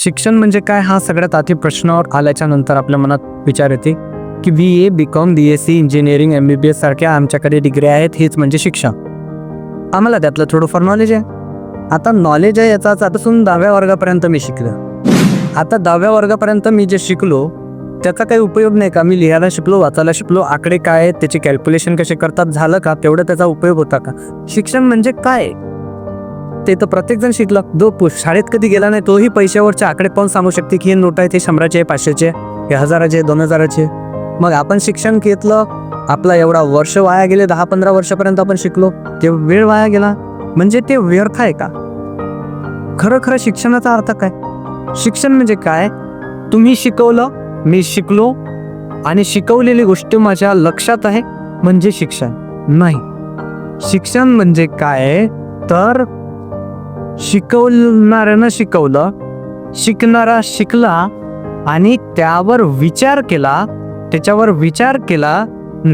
शिक्षण म्हणजे काय हा सगळ्यात आधी प्रश्नावर आल्याच्या नंतर आपल्या मनात विचार येते की BA BCom BSc engineering MBBS सारख्या आमच्याकडे डिग्री आहेत, हेच म्हणजे शिक्षण. आम्हाला त्यातलं थोडंफार नॉलेज आहे. आता नॉलेज आहे याचाच आतापासून 10व्या वर्गापर्यंत मी शिकलो. आता 10व्या वर्गापर्यंत मी जे शिकलो त्याचा काही उपयोग नाही का? मी लिहायला शिकलो, वाचायला शिकलो, आकडे काय आहेत त्याचे कॅल्क्युलेशन कसे करतात झालं का? तेवढं त्याचा उपयोग होता का? शिक्षण म्हणजे काय ते तर प्रत्येकजण शिकला. जो शाळेत कधी गेला नाही तोही पैशावरचे आकडे पण सांगू शकते की हे नोट आहे, ते 100चे, 500चे, हे 1000चे, 2000चे. मग आपण शिक्षण घेतलं, आपला एवढा वर्ष वाया गेले, 10-15 वर्षापर्यंत आपण शिकलो, ते वेळ वाया गेला म्हणजे ते व्यर्थ आहे का? खरं शिक्षणाचा अर्थ काय? शिक्षण म्हणजे काय? तुम्ही शिकवलं, मी शिकलो आणि शिकवलेली गोष्ट माझ्या लक्षात आहे म्हणजे शिक्षण नाही. शिक्षण म्हणजे काय तर शिकवणाऱ्यानं शिकवलं, शिकणारा शिकला आणि त्यावर विचार केला, त्याच्यावर विचार केला,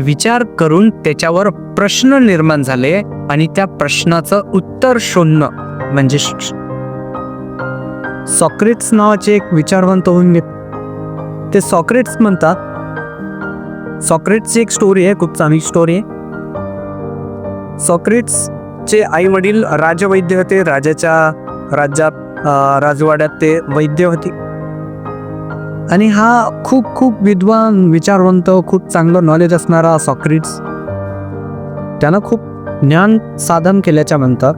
विचार करून त्याच्यावर प्रश्न निर्माण झाले आणि त्या प्रश्नाचं उत्तर शोधणं म्हणजे शिक्षण. सॉक्रेट्स नावाचे एक विचारवंत होऊन ते सॉक्रेट्स म्हणतात, सॉक्रेट्सची एक स्टोरी आहे, खूप चांगली स्टोरी आहे. सॉक्रेट्सचे आई वडील राजवैद्य होते, राजवाड्यात ते वैद्य होते आणि हा खूप विद्वान, विचारवंत, खूप चांगलं नॉलेज असणारा सॉक्रेट्स त्यानं खूप ज्ञान साधन केल्याच्या नंतर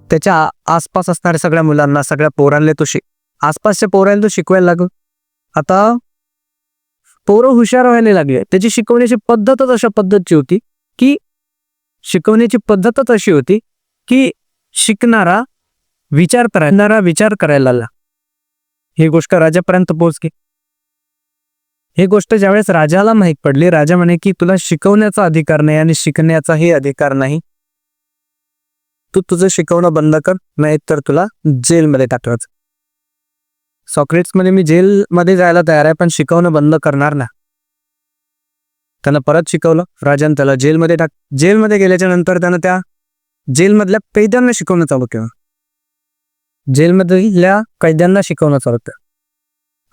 त्याच्या आसपास असणाऱ्या सगळ्या मुलांना, सगळ्या पोरांना आसपासच्या पोरांना तो शिकवायला लागलो. आता पोरं हुशार व्हायला लागले. त्याची शिकवण्याची पद्धतच अशा पद्धतीची होती की शिकणारा विचार करायला लागला. ही गोष्ट राजापर्यंत पोहोचली. ही गोष्ट ज्यावेळेस राजाला माहीत पडली, राजा म्हणे की तुला शिकवण्याचा अधिकार नाही आणि शिकण्याचाही अधिकार नाही, तू तुझं शिकवणं बंद कर, नाही तर तुला जेलमध्ये टाकायचं. सॉक्रेट्स म्हणे मी जेलमध्ये जायला तयार आहे पण शिकवणं बंद करणार ना. त्यानं परत शिकवलं, राजाने त्याला जेलमध्ये गेल्याच्या नंतर त्यानं त्या जेलमधल्या कैद्यांना शिकवणं चालू केलं.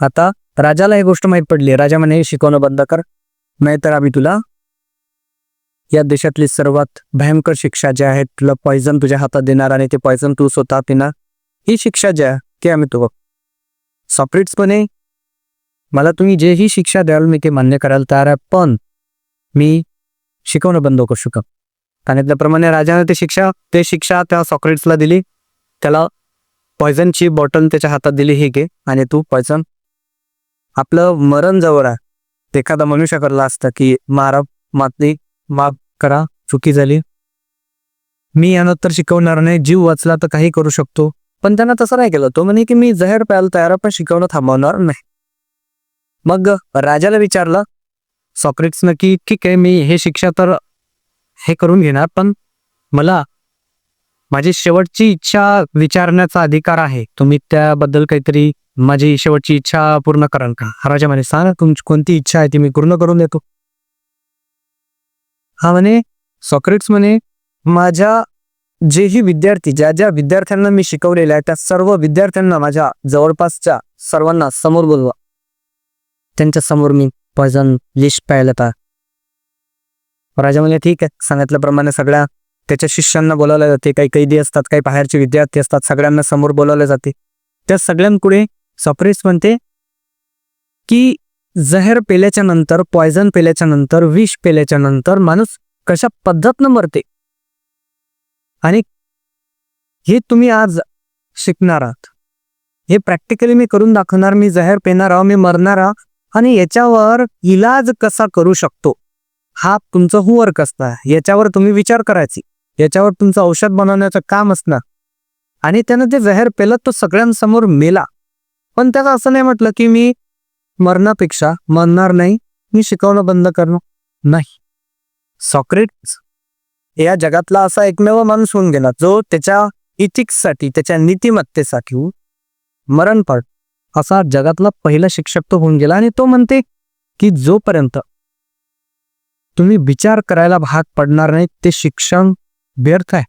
आता राजाला ही गोष्ट माहीत पडली. राजा म्हणे शिकवणं बंद कर, नाहीतर आम्ही तुला या देशातली सर्वात भयंकर शिक्षा जी आहे, तुला पॉइझन तुझ्या हातात देणार आणि ते पॉइझन तू स्वतः पिणार, ही शिक्षा जी आहे ती आम्ही तुला. सॉक्रेट्स म्हणे मला तुम्ही जेही शिक्षा द्याल मी ते मान्य करायला तयार आहे, पण मी शिकवणं बंद करू शकतो. सांगितल्याप्रमाणे राजाने ते शिक्षा त्या सॉक्रेट्सला दिली. त्याला पॉइझनची बॉटल त्याच्या हातात दिली, हे घे आणि तू पॉइझन. आपलं मरण जवळ आहे. एखादा मनुष्य करला असता की माफ करा, चुकी झाली, मी यानंतर शिकवणार नाही, जीव वाचला तर काही करू शकतो. पण त्यानं तसं नाही केलं. तो म्हणे की मी जहर प्यायला तयार पण शिकवणं थांबवणार नाही. मग राजाला विचारलं सॉक्रेट्सनं की ठीक आहे, मी हे शिक्षा तर हे करून घेणार, पण मला माझी शेवटची इच्छा विचारण्याचा अधिकार आहे. तुम्ही त्याबद्दल काहीतरी माझी शेवटची इच्छा पूर्ण कराल का? राजा म्हणे सांग तुमची कोणती इच्छा आहे ती मी पूर्ण करून देतो. हा म्हणे सॉक्रेट्स म्हणे माझ्या जेही विद्यार्थी, ज्या विद्यार्थ्यांना मी शिकवलेलं आहे त्या सर्व विद्यार्थ्यांना माझ्या जवळपासच्या सर्वांना समोर बोलवा. त्यांच्या समोर मी पॉइझन लिस्ट प्यायला तर. राजा म्हणे ठीक आहे. सांगितल्याप्रमाणे सगळ्या त्याच्या शिष्यांना बोलावले जाते. काही कैदी असतात, काही बाहेरचे विद्यार्थी असतात, सगळ्यांना समोर बोलावले जाते. त्या सगळ्यांपुढे सॉक्रेट्स म्हणते की जहर पेल्याच्या नंतर, पॉइझन पेल्याच्या नंतर, विष पेल्याच्या नंतर माणूस कशा पद्धतीनं मरते आणि हे तुम्ही आज शिकणार आहात. हे प्रॅक्टिकली मी करून दाखवणार. मी जहर पेणार आहो, मी मरणार आहो आणि याच्यावर इलाज कसा करू शकतो हा तुमचं होमवर्क असणार. याच्यावर तुम्ही विचार करायची, याच्यावर तुमचं औषध बनवण्याचं काम असणार. आणि त्यानं ते जहर पेलं, तो सगळ्यांसमोर मेला. पण त्याचं असं नाही म्हटलं की मी मरणापेक्षा मरणार नाही, मी शिकवणं बंद करणार नाही. सॉक्रेट्स या जगातला असा एकमेव माणूस होऊन गेला जो त्याच्या इथिक्ससाठी, त्याच्या नीतिमत्तेसाठी मरण पावला. असा जगातला पहिला शिक्षक तो होऊन गेला. आणि तो म्हणते की जोपर्यंत तुम्ही विचार करायला भाग पडणार नाही ते शिक्षण व्यर्थ आहे.